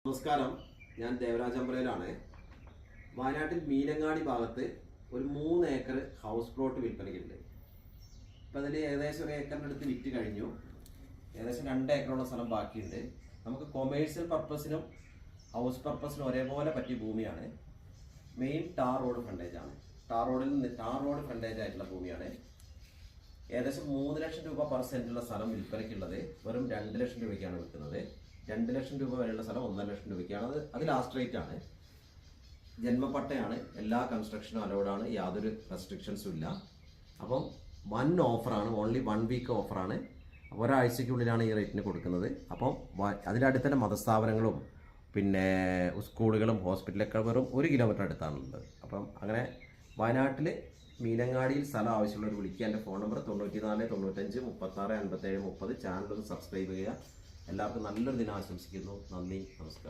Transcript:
നമസ്കാരം, ഞാൻ ദേവരാജമ്പലയിലാണ്. വയനാട്ടിൽ മീനങ്ങാടി ഭാഗത്ത് ഒരു 3 ഏക്കർ ഹൗസ് പ്ലോട്ട് വിൽപ്പനയ്ക്കുണ്ട്. ഇപ്പം അതിൽ ഏകദേശം 1 ഏക്കറിൻ്റെ അടുത്ത് വിറ്റ് കഴിഞ്ഞു. ഏകദേശം 2 ഏക്കറുള്ള സ്ഥലം ബാക്കിയുണ്ട്. നമുക്ക് കൊമേഴ്സ്യൽ പർപ്പസിനും ഹൗസ് പർപ്പസിനും ഒരേപോലെ പറ്റിയ ഭൂമിയാണ്. മെയിൻ ടാർ റോഡ് ഫ്രണ്ടേജാണ്. ടാർ റോഡ് ഫ്രണ്ടേജ് ആയിട്ടുള്ള ഭൂമിയാണ്. ഏകദേശം 3 ലക്ഷം രൂപ പെർ സെൻറ്റുള്ള സ്ഥലം വിൽപ്പനയ്ക്കുള്ളത് വെറും 2 ലക്ഷം രൂപയ്ക്കാണ് വിൽക്കുന്നത്. 2 ലക്ഷം രൂപ വരെയുള്ള സ്ഥലം 1.5 ലക്ഷം രൂപയ്ക്കാണ്. അത് ലാസ്റ്റ് റേറ്റ് ആണ്. ജന്മപ്പട്ടയാണ്. എല്ലാ കൺസ്ട്രക്ഷനും അലൗഡാണ്. യാതൊരു റെസ്ട്രിക്ഷൻസും ഇല്ല. അപ്പം വൺ ഓഫറാണ്. ഓൺലി 1 വീക്ക് ഓഫറാണ്. ഒരാഴ്ചയ്ക്കുള്ളിലാണ് ഈ റേറ്റിന് കൊടുക്കുന്നത്. അപ്പം അതിൻ്റെ തന്നെ മതസ്ഥാപനങ്ങളും പിന്നെ സ്കൂളുകളും ഹോസ്പിറ്റലൊക്കെ വെറും 1 കിലോമീറ്റർ അടുത്താണുള്ളത്. അപ്പം അങ്ങനെ വയനാട്ടിൽ മീനങ്ങാടിയിൽ സ്ഥലം ആവശ്യമുള്ളവർ വിളിക്കുക. എൻ്റെ ഫോൺ നമ്പർ 94 95 36 57 30. ചാനലൊന്ന് സബ്സ്ക്രൈബ് ചെയ്യുക. എല്ലാവർക്കും നല്ലൊരു ദിനം ആശംസിക്കുന്നു. നന്ദി, നമസ്കാരം.